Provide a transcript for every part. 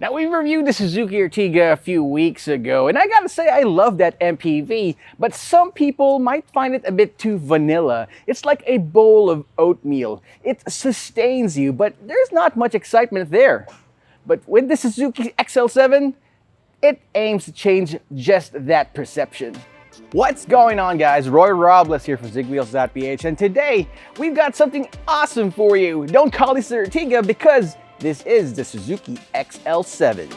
Now, we reviewed the Suzuki Ertiga a few weeks ago, and I gotta say I love that MPV, but some people might find it a bit too vanilla. It's like a bowl of oatmeal. It sustains you, but there's not much excitement there. But with the Suzuki XL7, it aims to change just that perception. What's going on, guys? Roy Robles here for Zigwheels.Ph, and today we've got something awesome for you. Don't call this the Ertiga because this is the Suzuki XL7.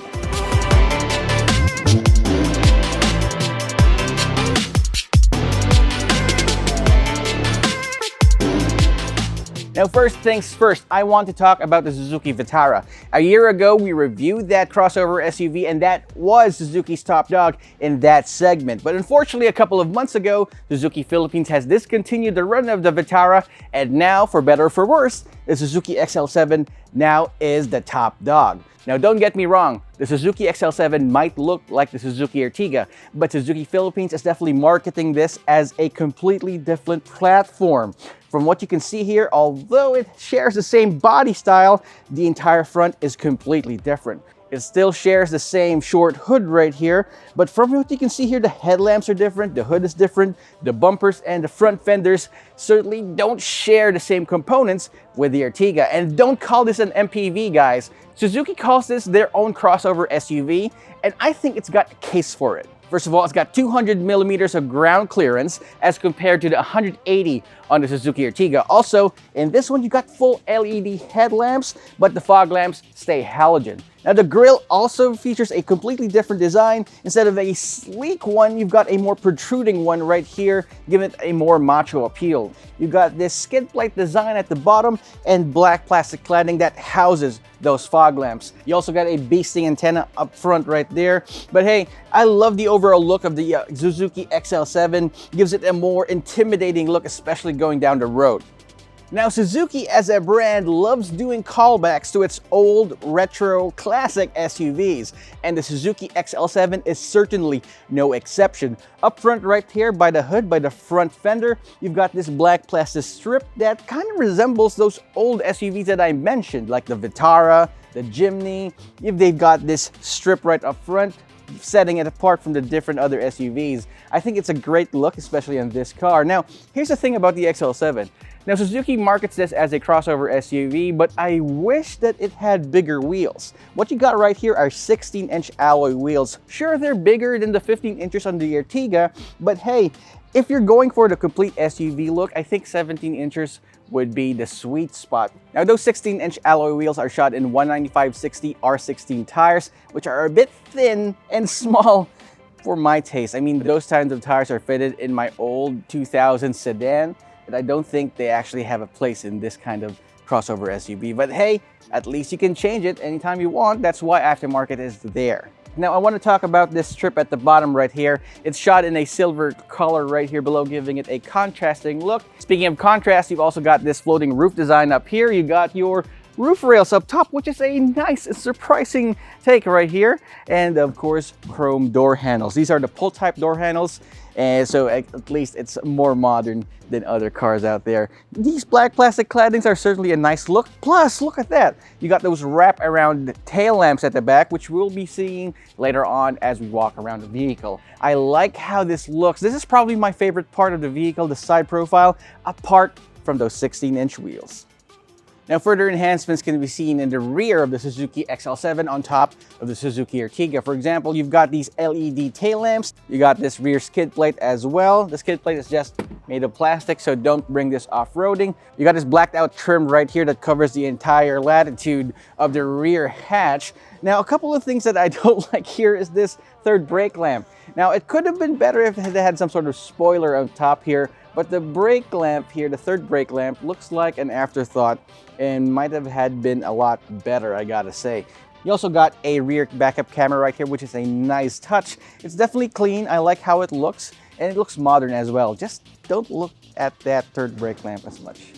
Now, first things first, I want to talk about the Suzuki Vitara. A year ago, we reviewed that crossover SUV, and that was Suzuki's top dog in that segment. But unfortunately, a couple of months ago, Suzuki Philippines has discontinued the run of the Vitara, and now, for better or for worse, the Suzuki XL7 now is the top dog. Now, don't get me wrong, the Suzuki XL7 might look like the Suzuki Ertiga, but Suzuki Philippines is definitely marketing this as a completely different platform. From what you can see here, although it shares the same body style, the entire front is completely different. It still shares the same short hood right here, but from what you can see here, the headlamps are different, the hood is different, the bumpers and the front fenders certainly don't share the same components with the Ertiga. And don't call this an MPV, guys. Suzuki calls this their own crossover SUV, and I think it's got a case for it. First of all, it's got 200 millimeters of ground clearance as compared to the 180 on the Suzuki Ertiga. Also, in this one, you got full LED headlamps, but the fog lamps stay halogen. Now, the grille also features a completely different design. Instead of a sleek one, you've got a more protruding one right here, giving it a more macho appeal. You've got this skid plate design at the bottom and black plastic cladding that houses those fog lamps. You also got a beasting antenna up front right there. But hey, I love the overall look of the Suzuki XL7. Gives it a more intimidating look, especially going down the road. Now, Suzuki as a brand loves doing callbacks to its old, retro, classic SUVs, and the Suzuki XL7 is certainly no exception. Up front right here by the hood, by the front fender, you've got this black plastic strip that kind of resembles those old SUVs that I mentioned, like the Vitara, the Jimny. They've got this strip right up front, setting it apart from the different other SUVs. I think it's a great look, especially on this car. Now, here's the thing about the XL7. Now, Suzuki markets this as a crossover SUV, but I wish that it had bigger wheels. What you got right here are 16-inch alloy wheels. Sure, they're bigger than the 15 inches on the Ertiga, but hey, if you're going for the complete SUV look, I think 17 inches would be the sweet spot. Now, those 16-inch alloy wheels are shot in 195/60 R16 tires, which are a bit thin and small for my taste. I mean, those kinds of tires are fitted in my old 2000 sedan, but I don't think they actually have a place in this kind of crossover SUV. But hey, at least you can change it anytime you want. That's why aftermarket is there. Now, I want to talk about this strip at the bottom right here. It's shot in a silver color right here below, giving it a contrasting look. Speaking of contrast, you've also got this floating roof design up here. You got your roof rails up top, which is a nice and surprising take right here. And of course, chrome door handles. These are the pull type door handles, and so at least it's more modern than other cars out there. These black plastic claddings are certainly a nice look. Plus, look at that. You got those wrap around tail lamps at the back, which we'll be seeing later on as we walk around the vehicle. I like how this looks. This is probably my favorite part of the vehicle, the side profile, apart from those 16-inch wheels. Now, further enhancements can be seen in the rear of the Suzuki XL7 on top of the Suzuki Ertiga. For example, you've got these LED tail lamps. You got this rear skid plate as well. The skid plate is just made of plastic, so don't bring this off-roading. You got this blacked out trim right here that covers the entire latitude of the rear hatch. Now, a couple of things that I don't like here is this third brake lamp. Now, it could have been better if they had some sort of spoiler on top here, but the brake lamp here, the third brake lamp, looks like an afterthought and might have been a lot better, I gotta say. You also got a rear backup camera right here, which is a nice touch. It's definitely clean. I like how it looks, and it looks modern as well. Just don't look at that third brake lamp as much.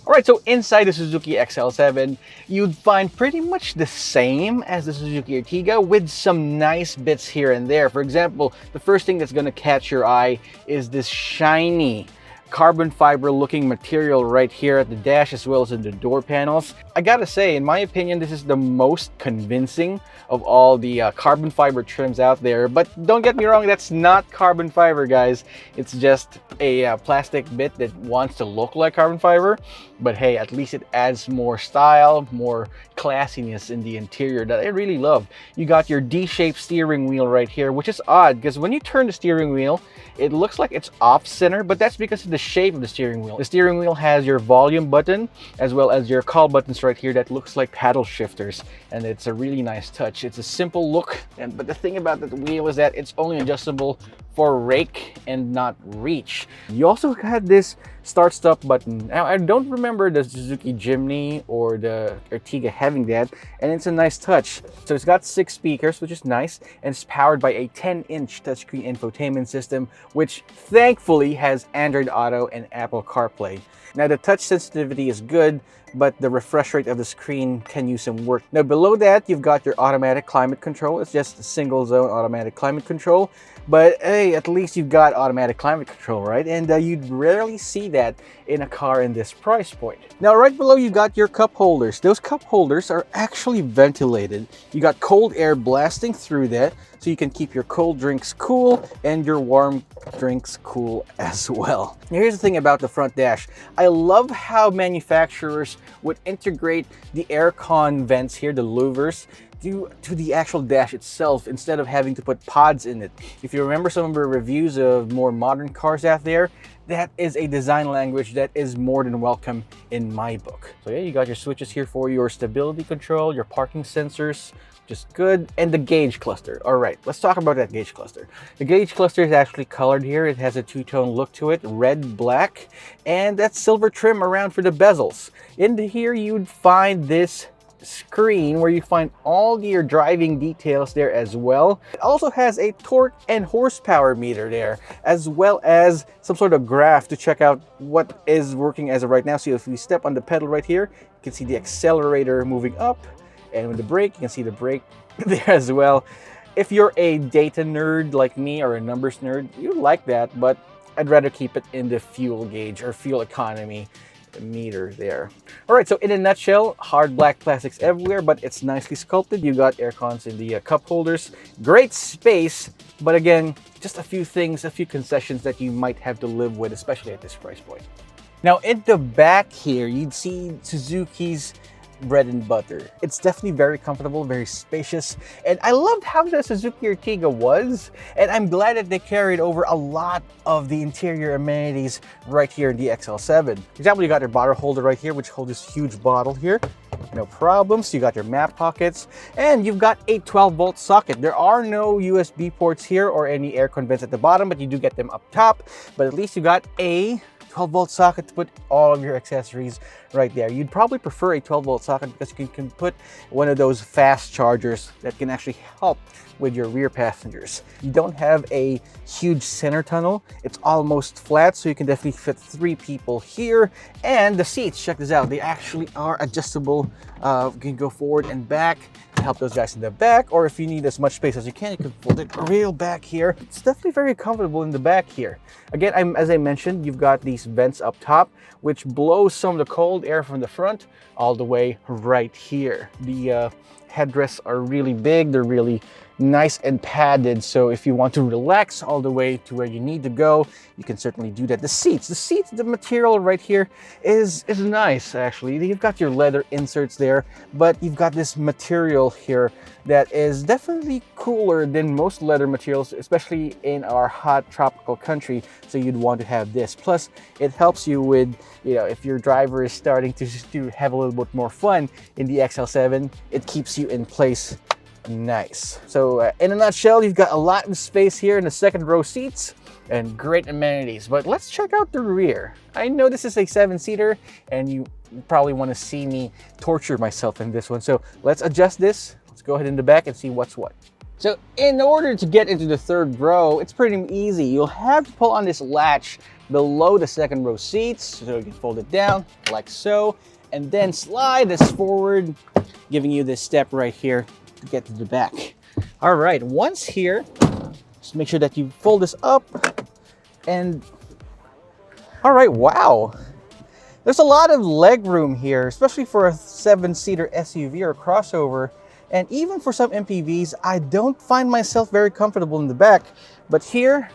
Alright, so inside the Suzuki XL7, you'd find pretty much the same as the Suzuki Ertiga with some nice bits here and there. For example, the first thing that's going to catch your eye is this shiny carbon fiber looking material right here at the dash as well as in the door panels. I gotta say, in my opinion, this is the most convincing of all the carbon fiber trims out there. But don't get me wrong, that's not carbon fiber, guys. It's just a plastic bit that wants to look like carbon fiber. But hey, at least it adds more style, more classiness in the interior that I really love. You got your D-shaped steering wheel right here, which is odd because when you turn the steering wheel, it looks like it's off center, but that's because of the shape of the steering wheel. The steering wheel has your volume button as well as your call buttons right here that looks like paddle shifters, and it's a really nice touch. It's a simple look, but the thing about the wheel is that it's only adjustable for rake and not reach. You also had this start-stop button. Now, I don't remember the Suzuki Jimny or the Ertiga having that, and it's a nice touch. So it's got 6 speakers, which is nice, and it's powered by a 10-inch touchscreen infotainment system, which thankfully has Android Auto and Apple CarPlay. Now, the touch sensitivity is good, but the refresh rate of the screen can use some work. Now, below that, you've got your automatic climate control. It's just a single zone automatic climate control. But hey, at least you've got automatic climate control, right? And you'd rarely see that in a car in this price point. Now, right below, you got your cup holders. Those cup holders are actually ventilated. You got cold air blasting through that, so you can keep your cold drinks cool and your warm drinks cool as well. Now, here's the thing about the front dash. I love how manufacturers would integrate the air con vents here, the louvers, to the actual dash itself instead of having to put pods in it. If you remember some of the reviews of more modern cars out there, that is a design language that is more than welcome in my book. So yeah, you got your switches here for your stability control, your parking sensors, just good, and the gauge cluster. All right, let's talk about that gauge cluster. The gauge cluster is actually colored here. It has a two-tone look to it, red, black, and that silver trim around for the bezels. In here, you'd find this screen where you find all your driving details there as well. It also has a torque and horsepower meter there, as well as some sort of graph to check out what is working as of right now. So if you step on the pedal right here, you can see the accelerator moving up, and with the brake, you can see the brake there as well. If you're a data nerd like me or a numbers nerd, you like that, but I'd rather keep it in the fuel gauge or fuel economy meter there. All right, so in a nutshell, hard black plastics everywhere, but it's nicely sculpted. You got air cons in the cup holders, great space, but again, just a few things, a few concessions that you might have to live with, especially at this price point. Now, in the back here, you'd see Suzuki's bread and butter. It's definitely very comfortable, very spacious, and I loved how the Suzuki Ertiga was, and I'm glad that they carried over a lot of the interior amenities right here in the XL7. For example, you got your bottle holder right here, which holds this huge bottle here. No problems. You got your map pockets, and you've got a 12-volt socket. There are no USB ports here or any aircon vents at the bottom, but you do get them up top. But at least you got a 12-volt socket to put all of your accessories right there. You'd probably prefer a 12-volt socket because you can put one of those fast chargers that can actually help with your rear passengers. You don't have a huge center tunnel. It's almost flat, so you can definitely fit 3 people here. And the seats, check this out. They actually are adjustable. You can go forward and back to help those guys in the back, or if you need as much space as you can fold it real back here. It's definitely very comfortable in the back here. Again, as I mentioned, you've got these vents up top, which blows some of the cold air from the front all the way right here. The headrests are really big. They're really nice and padded, so if you want to relax all the way to where you need to go, you can certainly do that. The seats, the material right here is nice, actually. You've got your leather inserts there, but you've got this material here that is definitely cooler than most leather materials, especially in our hot tropical country, so you'd want to have this. Plus, it helps you with, if your driver is starting to have a little bit more fun in the XL7, it keeps you in place nice. So in a nutshell, you've got a lot of space here in the second row seats and great amenities. But let's check out the rear. I know this is a 7-seater and you probably want to see me torture myself in this one. So let's adjust this. Let's go ahead in the back and see what's what. So in order to get into the third row, it's pretty easy. You'll have to pull on this latch below the second row seats. So you can fold it down like so, and then slide this forward, giving you this step right here to get to the back. All right, once here, just make sure that you fold this up, and All right, wow. There's a lot of leg room here, especially for a 7-seater SUV or crossover. And even for some MPVs, I don't find myself very comfortable in the back. But here,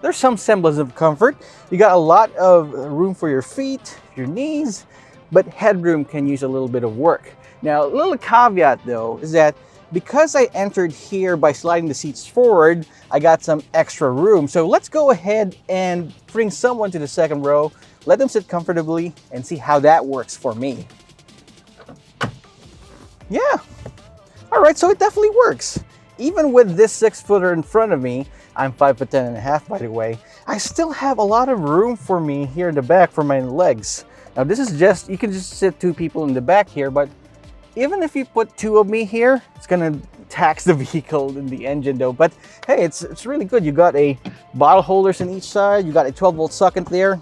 there's some semblance of comfort. You got a lot of room for your feet, your knees, but headroom can use a little bit of work. Now, a little caveat though, is that because I entered here by sliding the seats forward, I got some extra room. So let's go ahead and bring someone to the second row, let them sit comfortably, and see how that works for me. Yeah, all right, so it definitely works. Even with this 6-footer in front of me, I'm 5'10.5" by the way, I still have a lot of room for me here in the back for my legs. Now this is just, you can just sit 2 people in the back here, but even if you put 2 of me here, it's gonna tax the vehicle and the engine though. But hey, it's really good. You got a bottle holders in each side, you got a 12-volt socket there.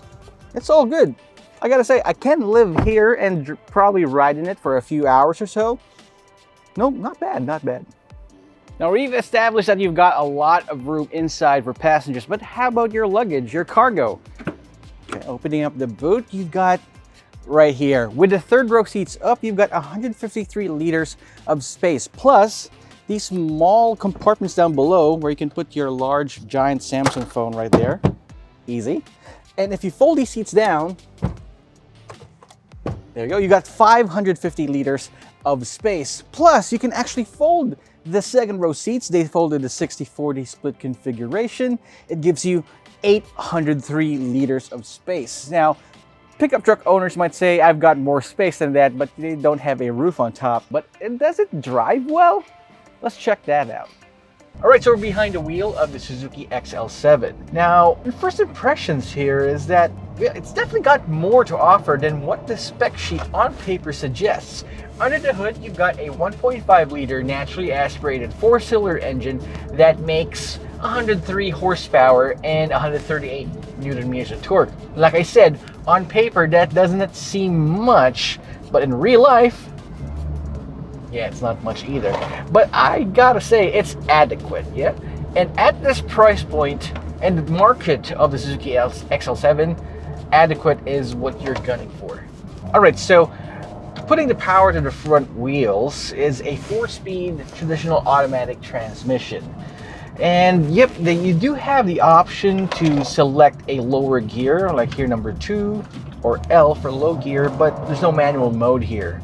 It's all good. I gotta say, I can live here and probably ride in it for a few hours or so. No, not bad, not bad. Now we've established that you've got a lot of room inside for passengers, but how about your luggage, your cargo? Okay, opening up the boot, you've got right here. With the 3rd row seats up, you've got 153 liters of space, plus these small compartments down below where you can put your large, giant Samsung phone right there. Easy. And if you fold these seats down, there you go, you got 550 liters of space. Plus, you can actually fold the 2nd row seats. They folded the 60-40 split configuration. It gives you 803 liters of space. Now, pickup truck owners might say, I've got more space than that, but they don't have a roof on top. But does it drive well? Let's check that out. All right, so we're behind the wheel of the Suzuki XL7. Now, first impressions here is that it's definitely got more to offer than what the spec sheet on paper suggests. Under the hood, you've got a 1.5-liter naturally aspirated 4-cylinder engine that makes 103 horsepower and 138 Newton meters of torque. Like I said, on paper, that doesn't seem much, but in real life, yeah, it's not much either. But I gotta say, it's adequate, yeah? And at this price point and the market of the Suzuki XL7, adequate is what you're gunning for. All right, so putting the power to the front wheels is a 4-speed traditional automatic transmission. And yep, you do have the option to select a lower gear, like here number 2 or L for low gear, but there's no manual mode here.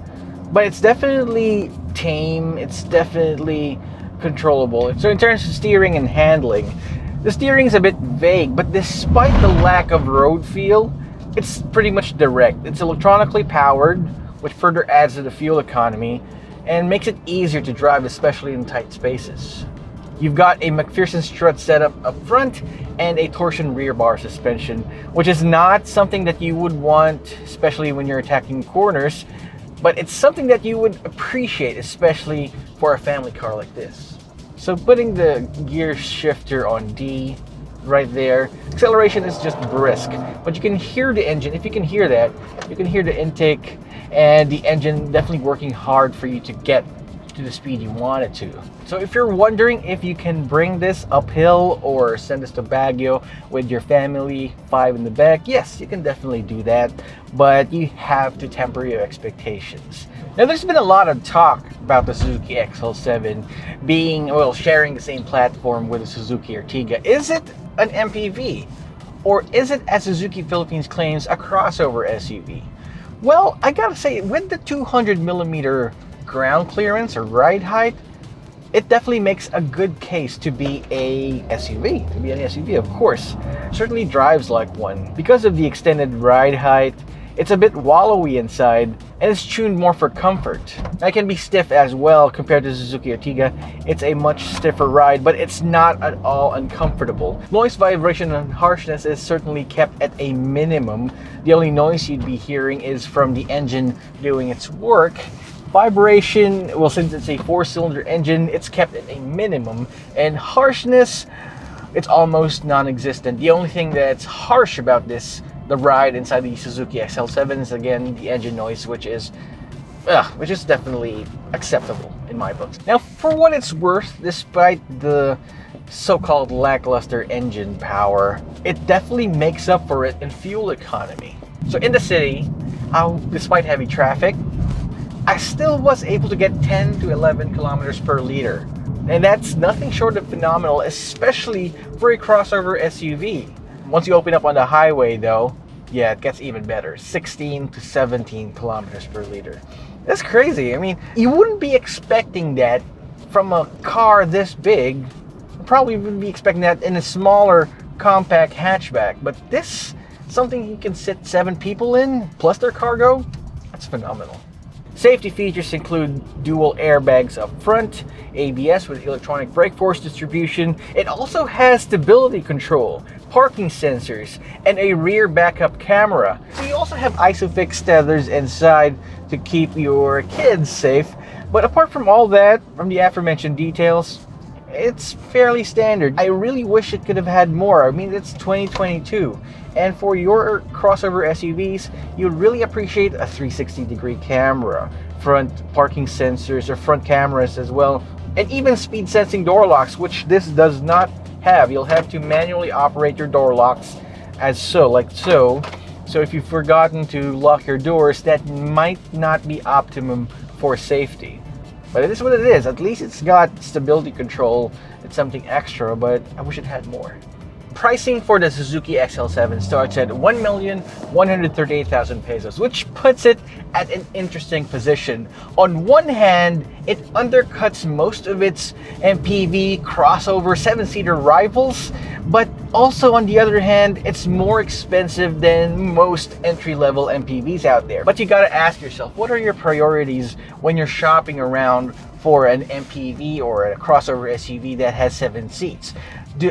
But it's definitely tame, it's definitely controllable. So in terms of steering and handling, the steering is a bit vague, but despite the lack of road feel, it's pretty much direct. It's electronically powered, which further adds to the fuel economy and makes it easier to drive, especially in tight spaces. You've got a McPherson strut setup up front and a torsion rear bar suspension, which is not something that you would want, especially when you're attacking corners, but it's something that you would appreciate, especially for a family car like this. So putting the gear shifter on D right there, acceleration is just brisk, but you can hear the engine. If you can hear that, you can hear the intake and the engine definitely working hard for you to get to the speed you want it to. So if you're wondering if you can bring this uphill or send this to Baguio with your family, 5 in the back, yes, you can definitely do that, but you have to temper your expectations. Now, there's been a lot of talk about the Suzuki XL7 being, well, sharing the same platform with the Suzuki Ertiga. Is it an MPV? Or is it, as Suzuki Philippines claims, a crossover SUV? Well, I gotta say, with the 200mm ground clearance or ride height, it definitely makes a good case to be a SUV. To be an SUV, of course. Certainly drives like one. Because of the extended ride height, it's a bit wallowy inside, and it's tuned more for comfort. It can be stiff as well compared to Suzuki Ertiga. It's a much stiffer ride, but it's not at all uncomfortable. Noise, vibration, and harshness is certainly kept at a minimum. The only noise you'd be hearing is from the engine doing its work. Vibration, well, since it's a 4-cylinder engine, it's kept at a minimum. And harshness, it's almost non-existent. The only thing that's harsh about this, the ride inside the Suzuki XL7, is again the engine noise, which is definitely acceptable in my books. Now, for what it's worth, despite the so-called lackluster engine power, it definitely makes up for it in fuel economy. So in the city, despite heavy traffic, I still was able to get 10 to 11 kilometers per liter. And that's nothing short of phenomenal, especially for a crossover SUV. Once you open up on the highway though, yeah, it gets even better. 16 to 17 kilometers per liter. That's crazy. I mean, you wouldn't be expecting that from a car this big. Probably wouldn't be expecting that in a smaller compact hatchback. But this, something you can sit 7 people in, plus their cargo, that's phenomenal. Safety features include dual airbags up front, ABS with electronic brake force distribution. It also has stability control, parking sensors, and a rear backup camera. So you also have ISOFIX tethers inside to keep your kids safe. But apart from all that, from the aforementioned details, it's fairly standard. I really wish it could have had more. I mean, it's 2022. And for your crossover SUVs, you'd really appreciate a 360-degree camera, front parking sensors or front cameras as well, and even speed sensing door locks, which this does not have. You'll have to manually operate your door locks as so, like so. So if you've forgotten to lock your doors, that might not be optimum for safety. But it is what it is. At least it's got stability control. It's something extra, but I wish it had more. Pricing for the Suzuki XL7 starts at 1,138,000 pesos, which puts it at an interesting position. On one hand, it undercuts most of its MPV crossover 7-seater rivals, but also on the other hand, it's more expensive than most entry-level MPVs out there. But you gotta ask yourself, what are your priorities when you're shopping around for an MPV or a crossover SUV that has 7 seats?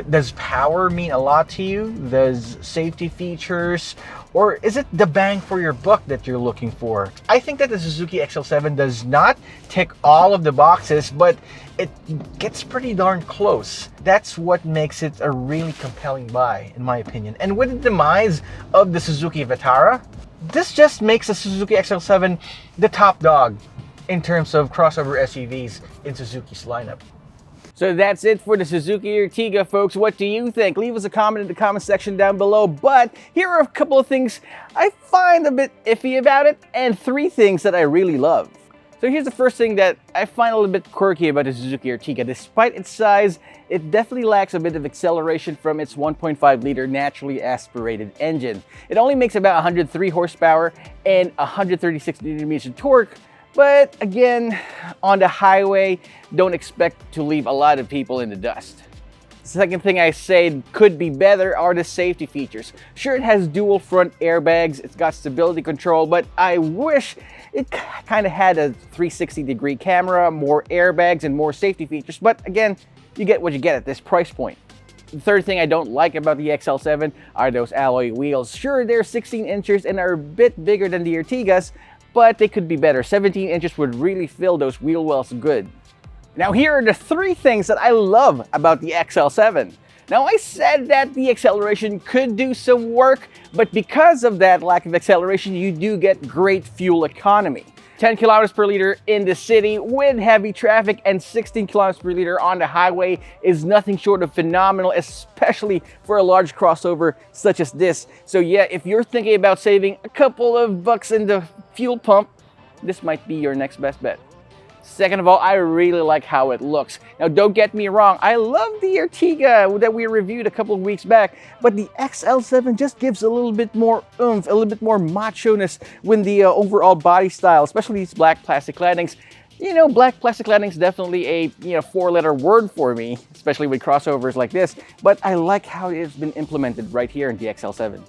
Does power mean a lot to you? Does safety features? Or is it the bang for your buck that you're looking for? I think that the Suzuki XL7 does not tick all of the boxes, but it gets pretty darn close. That's what makes it a really compelling buy, in my opinion. And with the demise of the Suzuki Vitara, this just makes the Suzuki XL7 the top dog in terms of crossover SUVs in Suzuki's lineup. So that's it for the Suzuki Ertiga, folks. What do you think? Leave us a comment in the comment section down below. But here are a couple of things I find a bit iffy about it, and 3 things that I really love. So here's the first thing that I find a little bit quirky about the Suzuki Ertiga. Despite its size, it definitely lacks a bit of acceleration from its 1.5-liter naturally aspirated engine. It only makes about 103 horsepower and 136 Nm torque. But again, on the highway, don't expect to leave a lot of people in the dust. The second thing I say could be better are the safety features. Sure, it has dual front airbags, it's got stability control, but I wish it kind of had a 360-degree camera, more airbags, and more safety features. But again, you get what you get at this price point. The third thing I don't like about the XL7 are those alloy wheels. Sure, they're 16 inches and are a bit bigger than the Ertigas, but they could be better. 17 inches would really fill those wheel wells good. Now here are the 3 things that I love about the XL7. Now I said that the acceleration could do some work, but because of that lack of acceleration, you do get great fuel economy. 10 kilometers per liter in the city with heavy traffic and 16 kilometers per liter on the highway is nothing short of phenomenal, especially for a large crossover such as this. So yeah, if you're thinking about saving a couple of bucks in the fuel pump, this might be your next best bet. Second of all, I really like how it looks. Now, don't get me wrong, I love the Ertiga that we reviewed a couple of weeks back, but the XL7 just gives a little bit more oomph, a little bit more macho-ness with the overall body style, especially these black plastic landings. You know, black plastic landing is definitely a 4-letter word for me, especially with crossovers like this, but I like how it's been implemented right here in the XL7.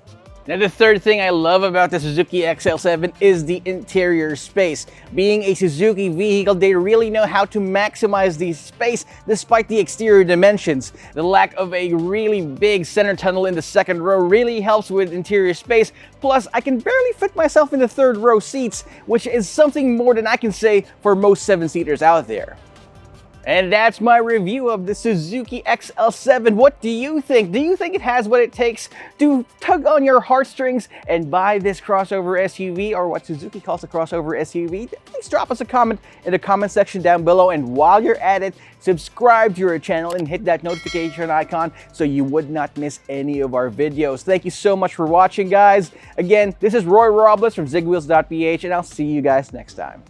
Now, the third thing I love about the Suzuki XL7 is the interior space. Being a Suzuki vehicle, they really know how to maximize the space despite the exterior dimensions. The lack of a really big center tunnel in the second row really helps with interior space. Plus, I can barely fit myself in the third row seats, which is something more than I can say for most 7-seaters out there. And that's my review of the Suzuki XL7. What do you think? Do you think it has what it takes to tug on your heartstrings and buy this crossover SUV, or what Suzuki calls a crossover SUV? Please drop us a comment in the comment section down below. And while you're at it, subscribe to our channel and hit that notification icon so you would not miss any of our videos. Thank you so much for watching, guys. Again, this is Roy Robles from Zigwheels.Ph, and I'll see you guys next time.